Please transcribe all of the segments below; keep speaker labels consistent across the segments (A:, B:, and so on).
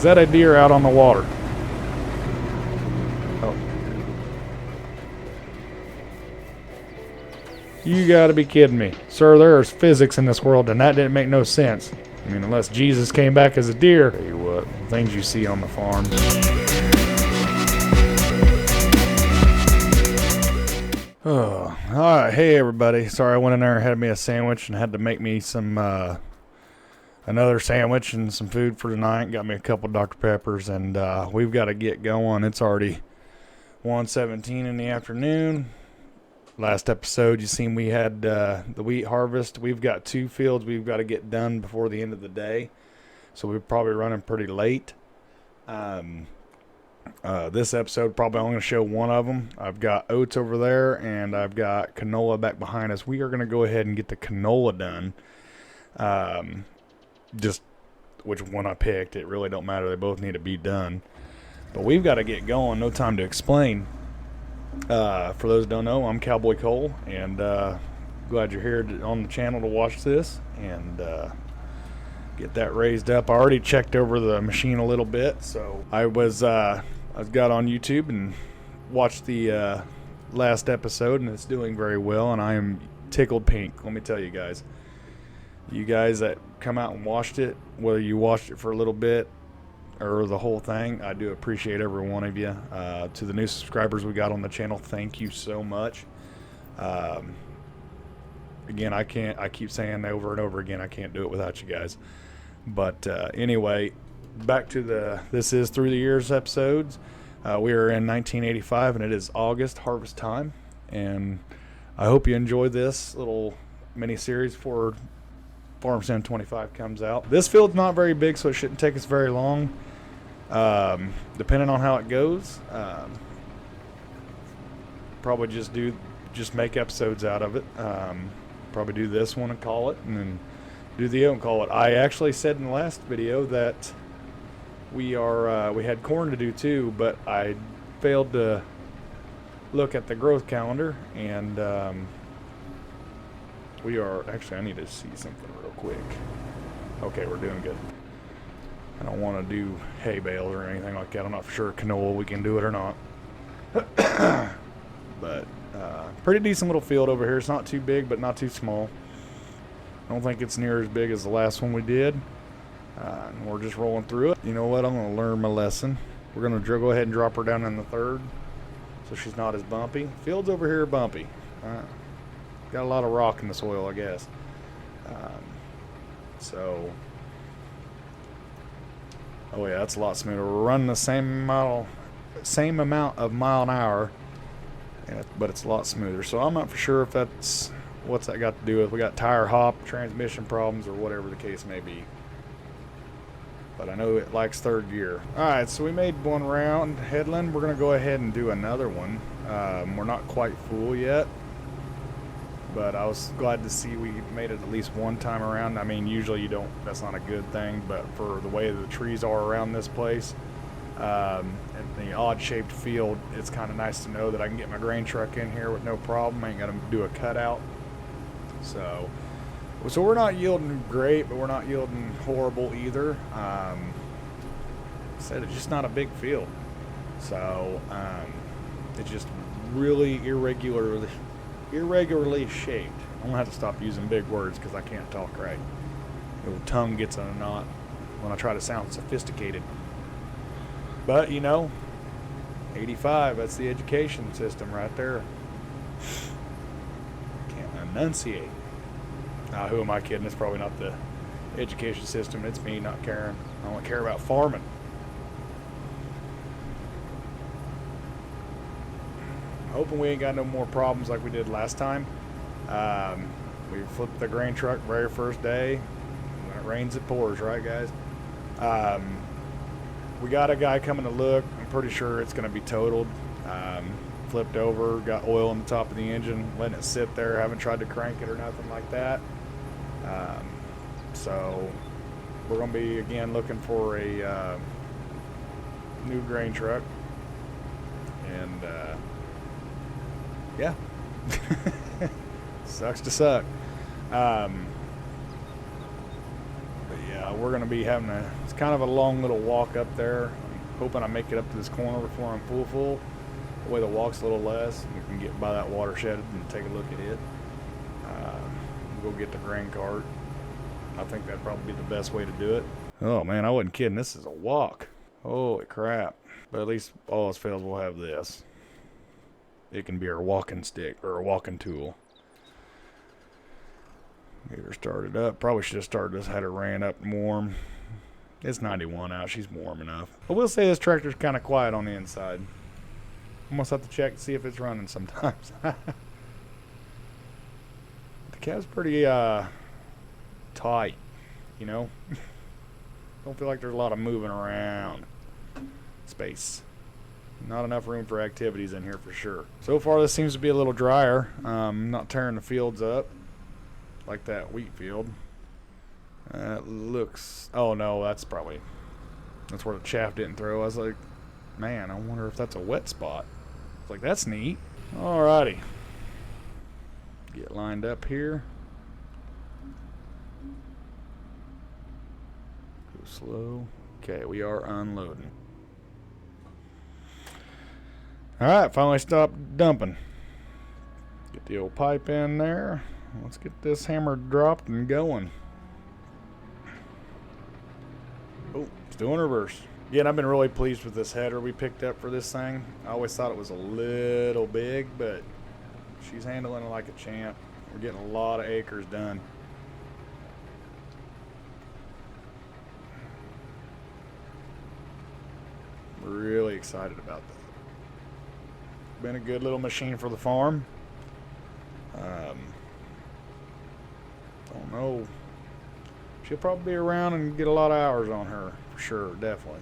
A: Is that a deer out on the water? Oh. You gotta be kidding me. Sir, there's physics in this world, and that didn't make no sense. I mean, unless Jesus came back as a deer. Tell you what, things you see on the farm. Oh, all right. Hey, everybody. Sorry, I went in there and had me a sandwich and had to make me some, another sandwich and some food for tonight. Got me a couple Dr. Peppers, and we've got to get going. It's already 1:17 in the afternoon. Last episode, you seen we had the wheat harvest. We've got 2 fields we've got to get done before the end of the day, so we're probably running pretty late. This episode probably only going to show one of them. I've got oats over there, and I've got canola back behind us. We are going to go ahead and get the canola done. Just which one I picked, it really don't matter. They both need to be done. But we've got to get going. No time to explain. For those who don't know, I'm Cowboy Cole, and glad you're here on the channel to watch this and get that raised up. I already checked over the machine a little bit, so I got on YouTube and watched the last episode, and it's doing very well, and I am tickled pink. Let me tell you guys. You guys that come out and watched it, whether you watched it for a little bit or the whole thing, I do appreciate every one of you. To the new subscribers we got on the channel, thank you so much. Again, I keep saying over and over again, I can't do it without you guys. But anyway, back to this is Through the Years episodes. We are in 1985, and it is August, harvest time. And I hope you enjoy this little mini-series before Farm Sim 25 comes out. This field's not very big, so it shouldn't take us very long. Depending on how it goes, probably just make episodes out of it. Probably do this one and call it, and then do the other and call it. I actually said in the last video that we had corn to do too, but I failed to look at the growth calendar, and we are actually. I need to see something real quick. Okay, we're doing good. I don't want to do hay bales or anything like that. I'm not for sure canola we can do it or not. But pretty decent little field over here. It's not too big, but not too small. I don't think it's near as big as the last one we did. And we're just rolling through it. You know what? I'm going to learn my lesson. We're going to go ahead and drop her down in the third so she's not as bumpy. Fields over here are bumpy. Got a lot of rock in the soil, I guess. Oh yeah, that's a lot smoother. We're running the same amount of mile an hour, but it's a lot smoother. So I'm not for sure if what's that got to do with. We got tire hop, transmission problems, or whatever the case may be. But I know it likes third gear. All right, so we made one round headland. We're gonna go ahead and do another one. We're not quite full yet, but I was glad to see we made it at least one time around. I mean, usually you don't, that's not a good thing, but for the way the trees are around this place, and the odd-shaped field, it's kind of nice to know that I can get my grain truck in here with no problem. I ain't got to do a cutout. So we're not yielding great, but we're not yielding horrible either. Said it's just not a big field. So it's just really irregularly shaped. I'm gonna have to stop using big words because I can't talk right. The tongue gets in a knot when I try to sound sophisticated. But you know, 85, that's the education system right there. Can't enunciate. Who am I kidding? It's probably not the education system. It's me not caring. I don't care about farming. Hoping we ain't got no more problems like we did last time. We flipped the grain truck very first day. When it rains, it pours, right, guys? We got a guy coming to look. I'm pretty sure it's going to be totaled. Flipped over, got oil on the top of the engine, letting it sit there. Haven't tried to crank it or nothing like that. So we're going to be, again, looking for a new grain truck. And yeah, sucks to suck. But yeah, we're going to be having it's kind of a long little walk up there. I'm hoping I make it up to this corner before I'm full. The way the walk's a little less, we can get by that watershed and take a look at it. We'll go get the grain cart. I think that'd probably be the best way to do it. Oh man, I wasn't kidding. This is a walk. Holy crap. But at least all else fails, we'll have this. It can be our walking stick or a walking tool. Get her started up. Probably should have started this, had her ran up and warm. It's 91 out. She's warm enough. But we'll say this tractor's kind of quiet on the inside. Almost have to check to see if it's running sometimes. The cab's pretty tight, you know. Don't feel like there's a lot of moving around. Space. Not enough room for activities in here for sure. So far this seems to be a little drier. Not tearing the fields up like that wheat field. Looks, oh no, that's where the chaff didn't throw. I was like, man, I wonder if that's a wet spot. I was like, that's neat. Alrighty. Get lined up here. Go slow. Okay, we are unloading. Alright, finally stopped dumping. Get the old pipe in there. Let's get this hammer dropped and going. Oh, it's doing reverse. Again, I've been really pleased with this header we picked up for this thing. I always thought it was a little big, but she's handling it like a champ. We're getting a lot of acres done. Really excited about that. Been a good little machine for the farm. Don't know. She'll probably be around and get a lot of hours on her, for sure, definitely.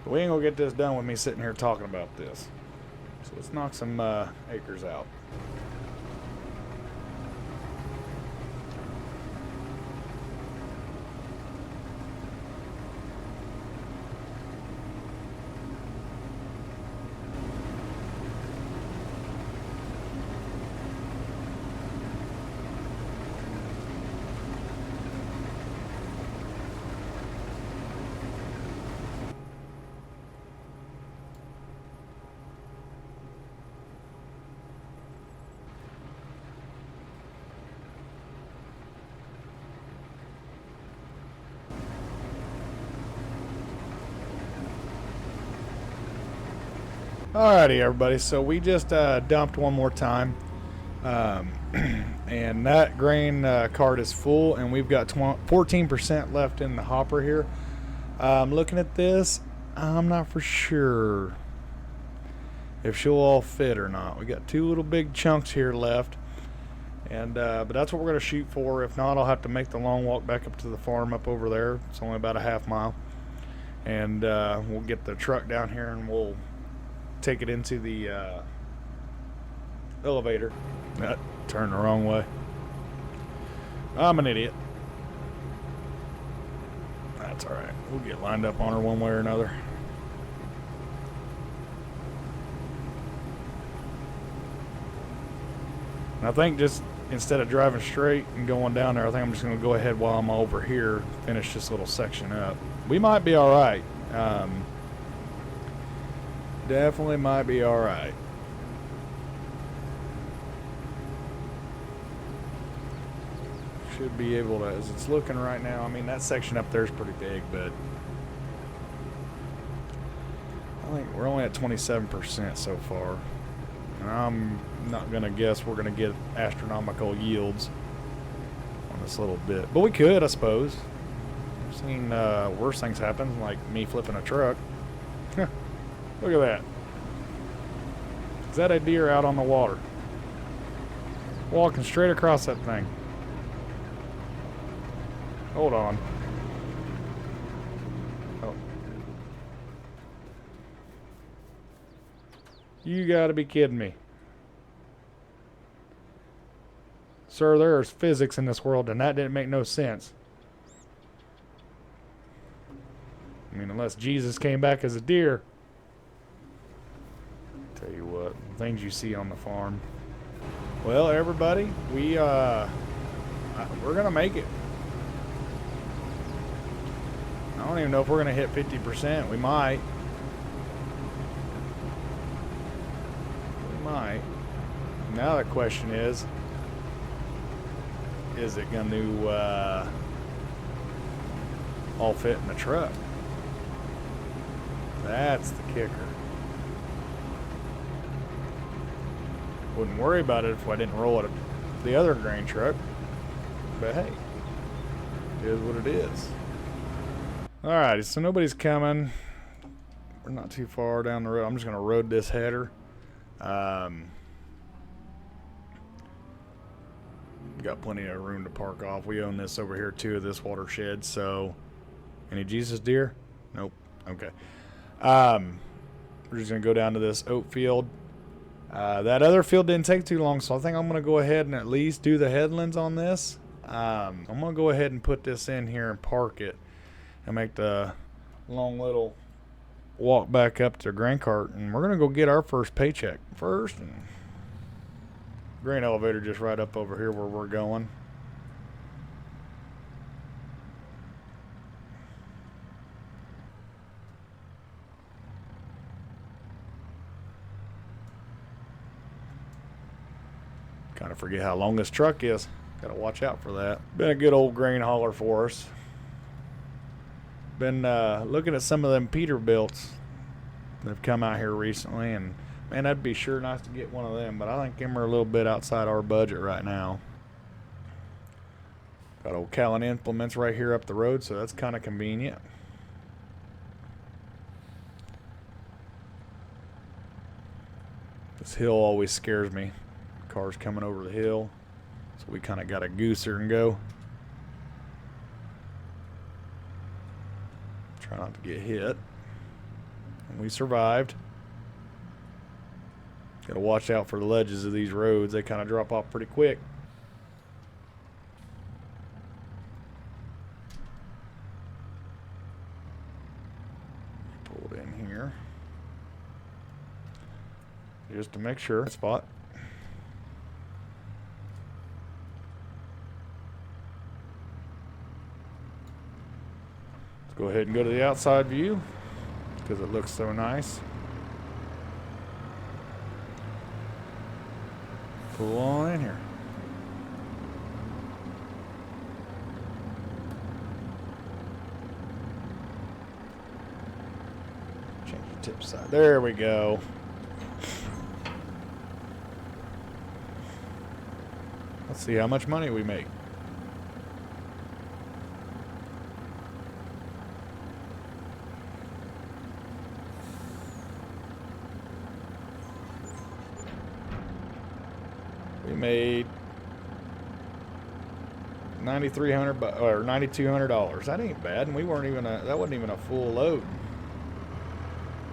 A: But we ain't gonna get this done with me sitting here talking about this. So let's knock some acres out. Alrighty, everybody. So we just dumped one more time, and that grain cart is full, and we've got 14% left in the hopper here. Looking at this, I'm not for sure if she'll all fit or not. We got two little big chunks here left, and but that's what we're gonna shoot for. If not, I'll have to make the long walk back up to the farm up over there. It's only about a half mile, and we'll get the truck down here and we'll take it into the elevator. Turn the wrong way. I'm an idiot. That's alright. We'll get lined up on her one way or another. And I think just instead of driving straight and going down there, I think I'm just going to go ahead while I'm over here, finish this little section up. We might be alright. Definitely might be alright. Should be able to, as it's looking right now, I mean that section up there is pretty big, but I think we're only at 27% so far. And I'm not going to guess we're going to get astronomical yields on this little bit. But we could, I suppose. I've seen worse things happen, like me flipping a truck. Look at that. Is that a deer out on the water? Walking straight across that thing. Hold on. Oh. You gotta be kidding me. Sir, there's physics in this world, and that didn't make no sense. I mean, unless Jesus came back as a deer. Tell you what, things you see on the farm. Well, everybody, we We're going to make it. I don't even know if we're going to hit 50%. We might. We might. Now the question is it going to all fit in the truck? That's the kicker. Wouldn't worry about it if I didn't roll it the other grain truck. But hey, it is what it is. Alrighty, so nobody's coming. We're not too far down the road. I'm just going to road this header. Got plenty of room to park off. We own this over here too, this watershed. So, any Jesus deer? Nope. Okay. We're just going to go down to this oat field. That other field didn't take too long, so I think I'm going to go ahead and at least do the headlands on this. I'm going to go ahead and put this in here and park it and make the long little walk back up to the grain cart. And we're going to go get our first paycheck first. And grain elevator just right up over here where we're going. Kind of forget how long this truck is. Gotta watch out for that. Been a good old grain hauler for us. Been looking at some of them Peterbilts that have come out here recently, and man, that'd be sure nice to get one of them, but I think them are a little bit outside our budget right now. Got old Callan Implements right here up the road, so that's kind of convenient. This hill always scares me. Cars coming over the hill, so we kind of got to goose her and go. Try not to get hit. And we survived. Got to watch out for the ledges of these roads. They kind of drop off pretty quick. Pulled in here just to make sure. Spot. Let's go ahead and go to the outside view because it looks so nice. Pull on in here. Change the tip side. There we go. Let's see how much money we make. We made $9,300 or $9,200. That ain't bad, and we weren't even that wasn't even a full load.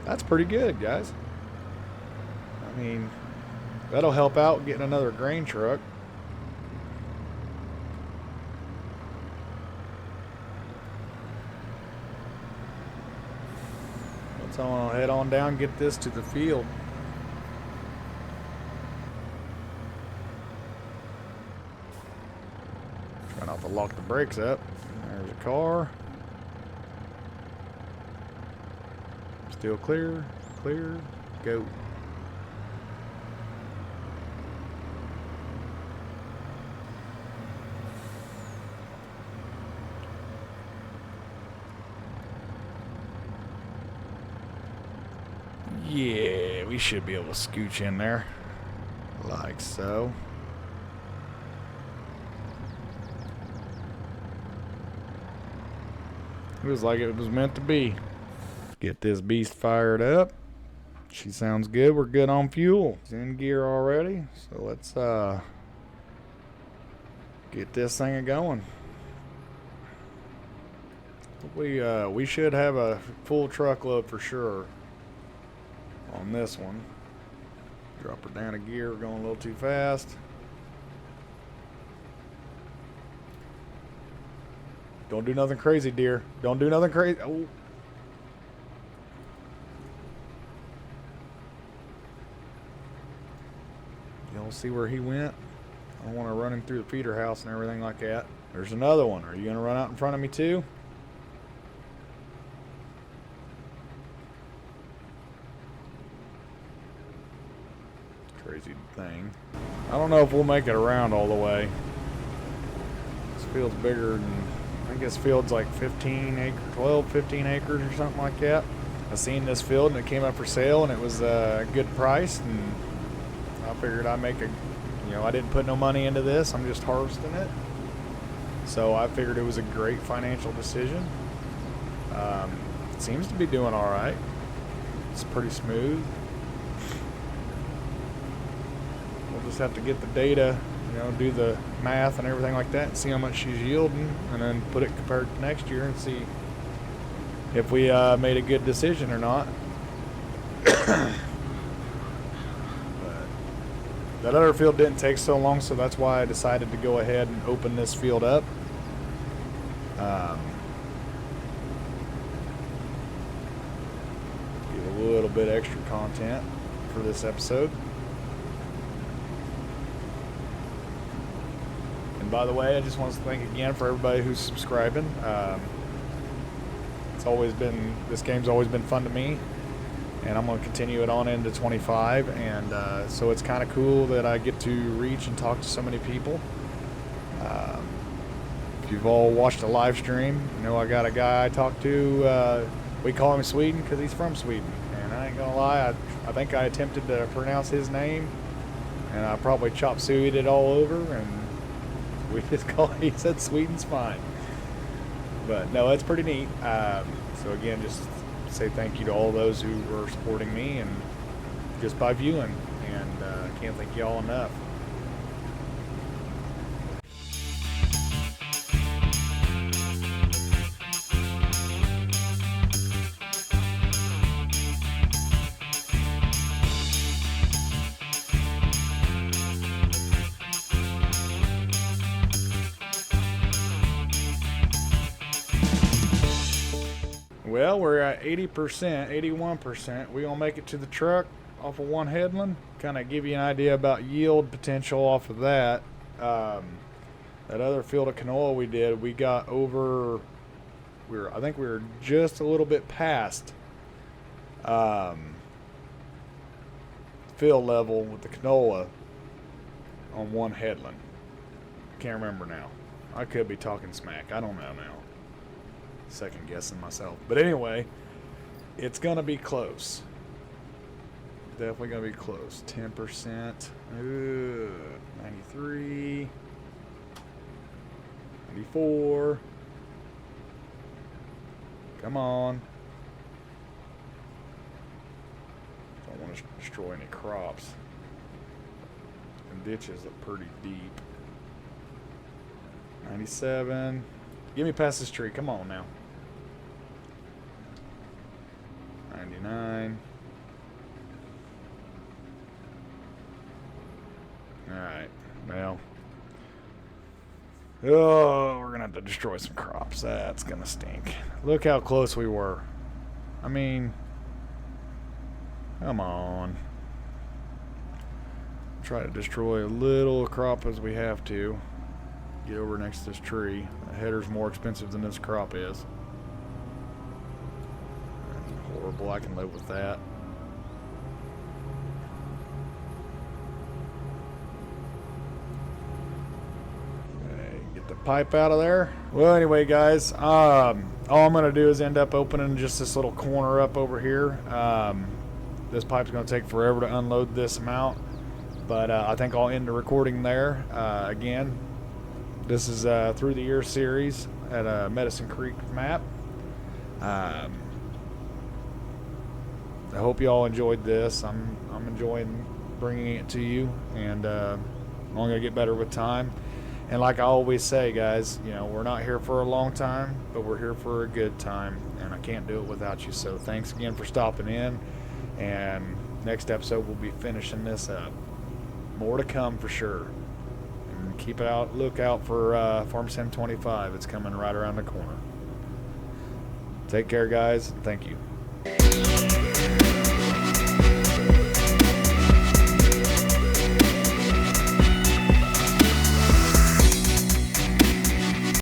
A: That's pretty good, guys. I mean, that'll help out getting another grain truck. So I'll head on down, get this to the field. Try not to lock the brakes up. There's a car. Still clear, clear, go. Yeah, we should be able to scooch in there. Like so. It was like it was meant to be. Get this beast fired up. She sounds good. We're good on fuel. It's in gear already. So let's get this thing going. We should have a full truckload for sure on this one. Drop her down a gear. We're going a little too fast. Don't do nothing crazy, dear. Don't do nothing crazy. Oh. Y'all see where he went? don't want to run him through the feeder house and everything like that. There's another one. Are you going to run out in front of me too? Crazy thing. I don't know if we'll make it around all the way. This field's bigger than, I think this field's like 15 acres, 12, 15 acres or something like that. I seen this field and it came up for sale and it was a good price, and I figured I'd make a, you know, I didn't put no money into this, I'm just harvesting it. So I figured it was a great financial decision. It seems to be doing all right. It's pretty smooth. We'll just have to get the data, you know, do the math and everything like that and see how much she's yielding, and then put it compared to next year and see if we made a good decision or not. But that other field didn't take so long, so that's why I decided to go ahead and open this field up. Give a little bit extra content for this episode. And by the way, I just want to thank again for everybody who's subscribing. It's always been, this game's always been fun to me, and I'm going to continue it on into 25, and so it's kind of cool that I get to reach and talk to so many people. If you've all watched a live stream, you know I got a guy I talk to, we call him Sweden because he's from Sweden, and I ain't gonna lie, I think I attempted to pronounce his name, and I probably chop sueyed it all over, and we just he said Sweden's fine. But no, it's pretty neat. So again, just say thank you to all those who are supporting me and just by viewing, and I can't thank you all enough. Well, we're at 80%, 81%. We're going to make it to the truck off of one headland. Kind of give you an idea about yield potential off of that. That other field of canola we did, we got over, I think we were just a little bit past field level with the canola on one headland. Can't remember now. I could be talking smack. I don't know now. Second guessing myself, but anyway, it's gonna be close. Definitely gonna be close. 10%. 93. 94. Come on. Don't want to destroy any crops. And ditches look pretty deep. 97. Give me past this tree. Come on now. 99. Alright. Well. Oh, we're going to have to destroy some crops. That's going to stink. Look how close we were. I mean, come on. Try to destroy a little crop as we have to. Get over next to this tree. The header's more expensive than this crop is. Horrible, I can live with that. Okay, get the pipe out of there. Well, anyway, guys, all I'm going to do is end up opening just this little corner up over here. This pipe's going to take forever to unload this amount, but I think I'll end the recording there. Again, this is Through the Year series at Medicine Creek map. I hope you all enjoyed this. I'm enjoying bringing it to you, and I'm only gonna get better with time. And like I always say, guys, you know, we're not here for a long time, but we're here for a good time, and I can't do it without you. So thanks again for stopping in, and next episode we'll be finishing this up. More to come for sure. And keep look out for Farm Sim 25. It's coming right around the corner. Take care, guys, and thank you.